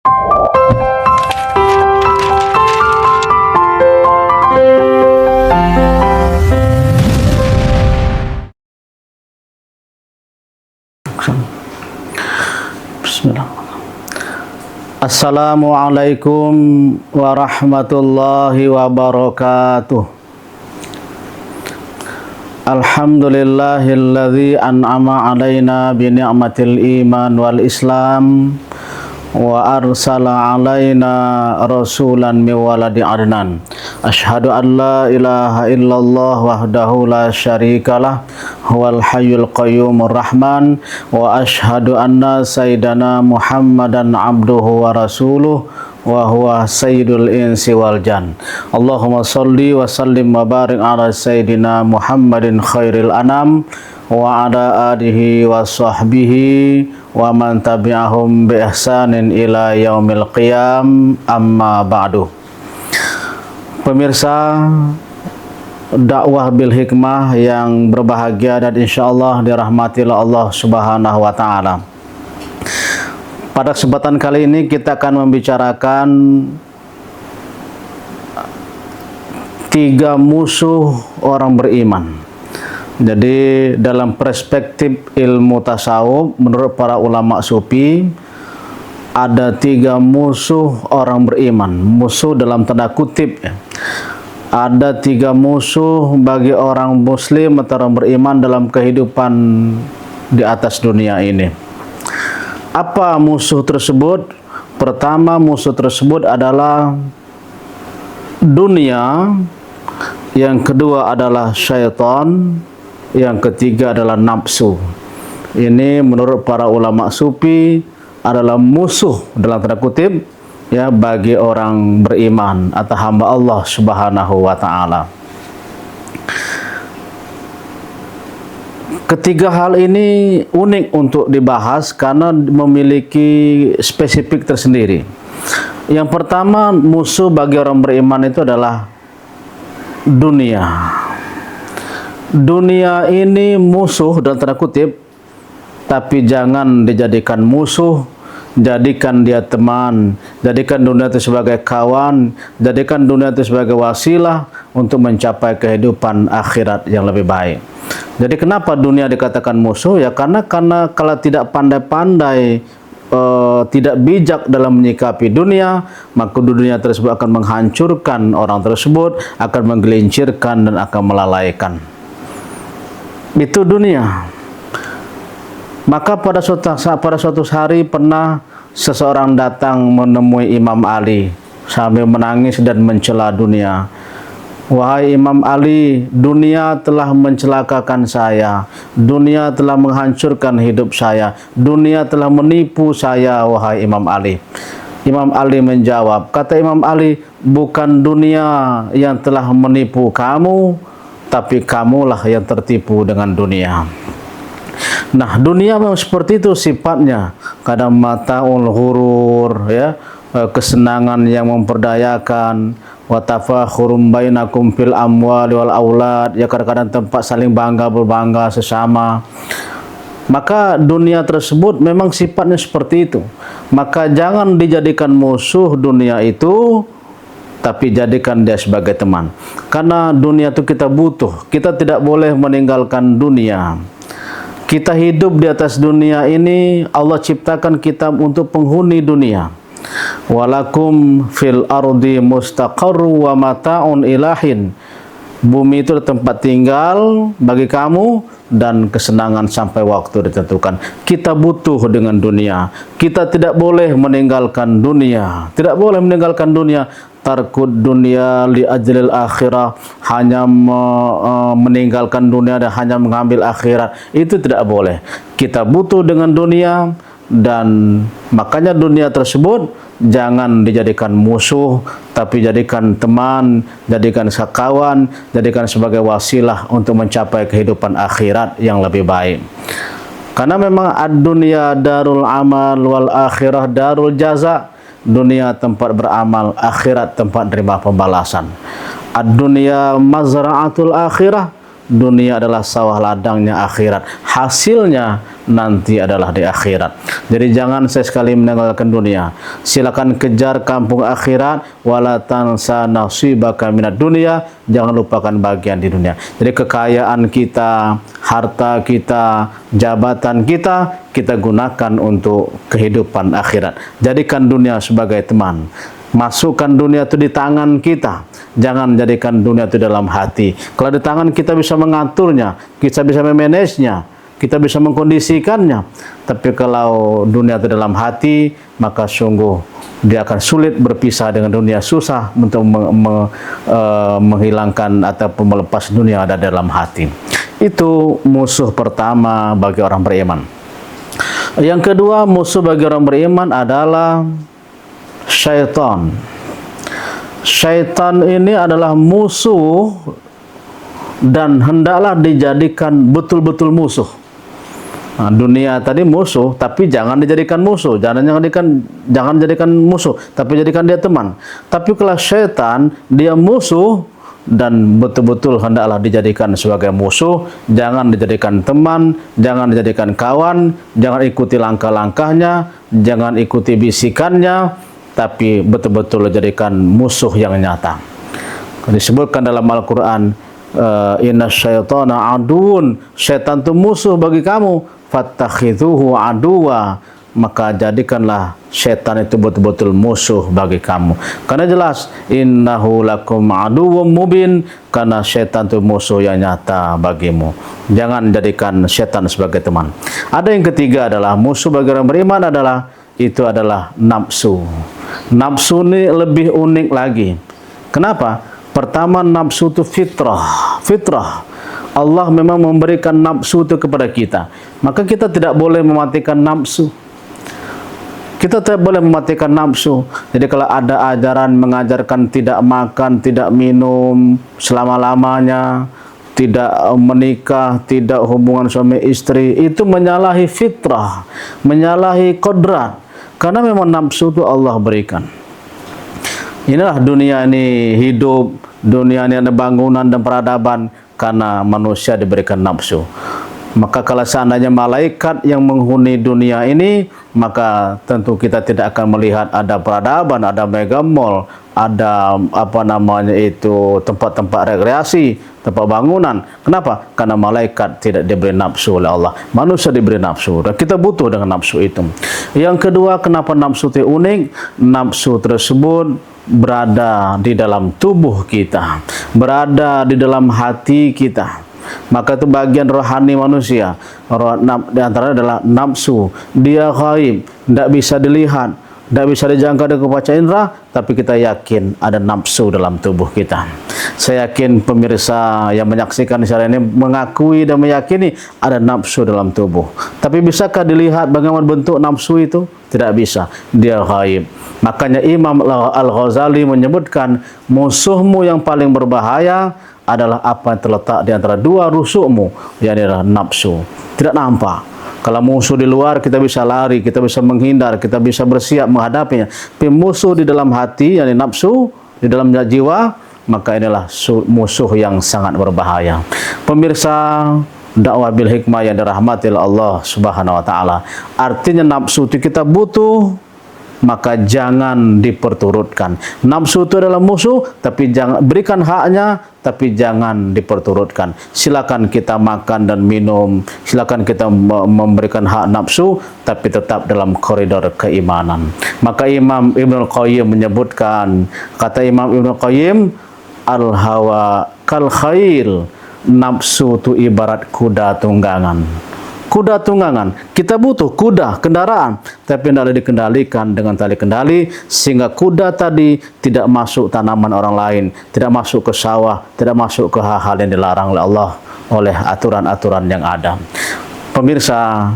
Assalamualaikum warahmatullahi wabarakatuh. Alhamdulillahilladzi an'ama alaina bi ni'matil iman wal islam wa arsala alaina rasulan min waladi adnan. Asyhadu an la ilaha illallah wahdahu la syarikalah huwal hayyul qayyumur rahman wa asyhadu anna sayyidana Muhammadan abduhu wa rasuluh wa huwa sayyidul insi wal jan. Allahumma salli wa sallim wa barik ala sayyidina Muhammadin khairil anam wa ala alihi wa sahbihi wa man tabi'ahum bi ihsanin ila yaumil qiyam, amma ba'du. Pemirsa dakwah bil hikmah yang berbahagia dan insyaallah dirahmati oleh Allah Subhanahu wa taala. Pada kesempatan kali ini kita akan membicarakan 3 musuh orang beriman. Jadi dalam perspektif ilmu tasawuf, menurut para ulama sufi, ada 3 musuh orang beriman. Musuh dalam tanda kutip ya. Ada 3 musuh bagi orang muslim atau orang beriman dalam kehidupan di atas dunia ini. Apa musuh tersebut? Pertama, musuh tersebut adalah dunia. Yang kedua adalah syaitan. Yang ketiga adalah nafsu. Ini menurut para ulama sufi adalah musuh dalam tanda kutip ya bagi orang beriman atau hamba Allah Subhanahu wa taala. Ketiga hal ini unik untuk dibahas karena memiliki spesifik tersendiri. Yang pertama, musuh bagi orang beriman itu adalah dunia. Dunia ini musuh dalam tanda kutip, tapi jangan dijadikan musuh, jadikan dia teman, jadikan dunia itu sebagai kawan, jadikan dunia itu sebagai wasilah untuk mencapai kehidupan akhirat yang lebih baik. Jadi kenapa dunia dikatakan musuh? Ya karena kalau tidak pandai-pandai, tidak bijak dalam menyikapi dunia, maka dunia tersebut akan menghancurkan orang tersebut, akan menggelincirkan dan akan melalaikan. Itu dunia. Maka pada suatu hari pernah seseorang datang menemui Imam Ali sambil menangis dan mencela dunia. Wahai Imam Ali, dunia telah mencelakakan saya, dunia telah menghancurkan hidup saya, dunia telah menipu saya, wahai Imam Ali. Imam Ali menjawab, kata Imam Ali, bukan dunia yang telah menipu kamu, tapi kamulah yang tertipu dengan dunia. Nah, dunia memang seperti itu sifatnya. Kadang mataul ghurur ya, kesenangan yang memperdayakan, wa tafakhurum bainakum fil amwali wal aulad, ya kadang-kadang tempat saling berbangga sesama. Maka dunia tersebut memang sifatnya seperti itu. Maka jangan dijadikan musuh dunia itu, tapi jadikan dia sebagai teman. Karena dunia itu kita butuh. Kita tidak boleh meninggalkan dunia. Kita hidup di atas dunia ini, Allah ciptakan kita untuk penghuni dunia. Walakum fil ardi mustaqarru wa mata'un ilahin. Bumi itu tempat tinggal bagi kamu dan kesenangan sampai waktu ditentukan. Kita butuh dengan dunia. Kita tidak boleh meninggalkan dunia. Tidak boleh meninggalkan dunia. Tarkud dunia li ajlil akhirah, hanya meninggalkan dunia dan hanya mengambil akhirat, itu tidak boleh. Kita butuh dengan dunia, dan makanya dunia tersebut jangan dijadikan musuh, tapi jadikan teman, jadikan sekawan, jadikan sebagai wasilah untuk mencapai kehidupan akhirat yang lebih baik. Karena memang ad-dunya darul amal wal akhirah darul jaza. Dunia tempat beramal, akhirat tempat menerima pembalasan. Ad-dunya mazra'atul akhirah. Dunia adalah sawah ladangnya akhirat. Hasilnya nanti adalah di akhirat. Jadi jangan sesekali meninggalkan dunia. Silakan kejar kampung akhirat, wala tansa nasibaka minad dunya, jangan lupakan bagian di dunia. Jadi kekayaan kita, harta kita, jabatan kita, kita gunakan untuk kehidupan akhirat. Jadikan dunia sebagai teman. Masukkan dunia itu di tangan kita. Jangan jadikan dunia itu dalam hati. Kalau di tangan kita bisa mengaturnya, kita bisa memanagenya, kita bisa mengkondisikannya. Tapi kalau dunia itu dalam hati, maka sungguh dia akan sulit berpisah dengan dunia, susah untuk menghilangkan ataupun melepas dunia ada dalam hati. Itu musuh pertama bagi orang beriman. Yang kedua, musuh bagi orang beriman adalah syaitan. Syaitan ini adalah musuh dan hendaklah dijadikan betul-betul musuh. Nah, dunia tadi musuh, tapi jangan dijadikan musuh, jangan jadikan musuh, tapi jadikan dia teman. Tapi kalau syaitan dia musuh dan betul-betul hendaklah dijadikan sebagai musuh, jangan dijadikan teman, jangan dijadikan kawan, jangan ikuti langkah-langkahnya, jangan ikuti bisikannya, tapi betul-betul jadikan musuh yang nyata. Disebutkan dalam Al-Quran, inna syaitana adun, syaitan itu musuh bagi kamu, fattakhidhuhu aduwa, maka jadikanlah syaitan itu betul-betul musuh bagi kamu. Karena jelas, innahu lakum aduwwum mubin, karena syaitan itu musuh yang nyata bagimu. Jangan jadikan syaitan sebagai teman. Ada yang ketiga adalah musuh bagi orang beriman adalah nafsu. Nafsu ini lebih unik lagi. Kenapa? Pertama, nafsu itu fitrah. Allah memang memberikan nafsu itu kepada kita. Maka kita tidak boleh mematikan nafsu. Kita tidak boleh mematikan nafsu. Jadi kalau ada ajaran mengajarkan tidak makan, tidak minum selama-lamanya, tidak menikah, tidak hubungan suami istri, itu menyalahi fitrah, menyalahi kodrat. Karena memang nafsu itu Allah berikan. Inilah dunia ini hidup, dunia ini ada bangunan dan peradaban karena manusia diberikan nafsu. Maka kalau seandainya malaikat yang menghuni dunia ini, maka tentu kita tidak akan melihat ada peradaban, ada mega mall, ada tempat-tempat rekreasi, tempat bangunan. Kenapa? Karena malaikat tidak diberi nafsu oleh Allah. Manusia diberi nafsu dan kita butuh dengan nafsu itu. Yang kedua, kenapa nafsu itu unik? Nafsu tersebut berada di dalam tubuh kita, berada di dalam hati kita. Maka itu bagian rohani manusia. Di antaranya adalah nafsu. Dia gaib, tidak bisa dilihat, tidak bisa dijangkau dengan panca indera, tapi kita yakin ada nafsu dalam tubuh kita. Saya yakin pemirsa yang menyaksikan secara ini mengakui dan meyakini ada nafsu dalam tubuh. Tapi bisakah dilihat bagaimana bentuk nafsu itu? Tidak bisa. Dia gaib. Makanya Imam Al-Ghazali menyebutkan, musuhmu yang paling berbahaya adalah apa yang terletak di antara dua rusukmu, yakni adalah nafsu. Tidak nampak. Kalau musuh di luar kita bisa lari, kita bisa menghindar, kita bisa bersiap menghadapinya. Tapi musuh di dalam hati, yakni nafsu, di dalam jiwa, maka inilah musuh yang sangat berbahaya. Pemirsa dakwah bil hikmah yang dirahmati oleh Allah Subhanahu wa taala. Artinya nafsu itu kita butuh, maka jangan diperturutkan. Nafsu itu adalah musuh, tapi jangan berikan haknya, tapi jangan diperturutkan. Silakan kita makan dan minum, silakan kita memberikan hak nafsu, tapi tetap dalam koridor keimanan. Maka Imam Ibnul Qayyim menyebutkan, kata Imam Ibnul Qayyim, al-hawa kal khail, nafsu itu ibarat kuda tunggangan. Kuda tunggangan, kita butuh kuda, kendaraan, tapi tidak dikendalikan dengan tali kendali, sehingga kuda tadi tidak masuk tanaman orang lain, tidak masuk ke sawah, tidak masuk ke hal-hal yang dilarang oleh Allah, oleh aturan-aturan yang ada. Pemirsa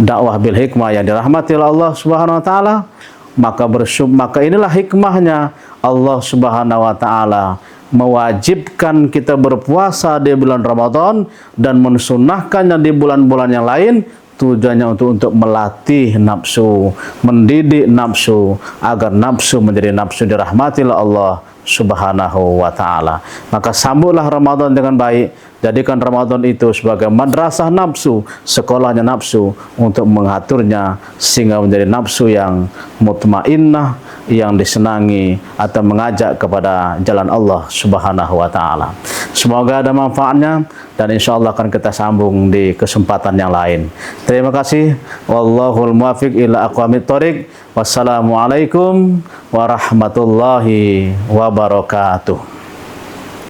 dakwah bil hikmah yang dirahmati oleh Allah Subhanahu wa taala, maka inilah hikmahnya Allah Subhanahu wa taala mewajibkan kita berpuasa di bulan Ramadan dan mensunnahkannya di bulan-bulan yang lain, tujuannya untuk melatih nafsu, mendidik nafsu agar nafsu menjadi nafsu dirahmati oleh Allah Subhanahu wa ta'ala. Maka sambutlah Ramadan dengan baik, jadikan Ramadan itu sebagai madrasah nafsu, sekolahnya nafsu, untuk mengaturnya sehingga menjadi nafsu yang mutmainnah, yang disenangi atau mengajak kepada jalan Allah Subhanahu wa ta'ala. Semoga ada manfaatnya, dan insya Allah akan kita sambung di kesempatan yang lain. Terima kasih. Wallahul muwaffiq ila aqwamit thoriq. Wassalamualaikum warahmatullahi wabarakatuh.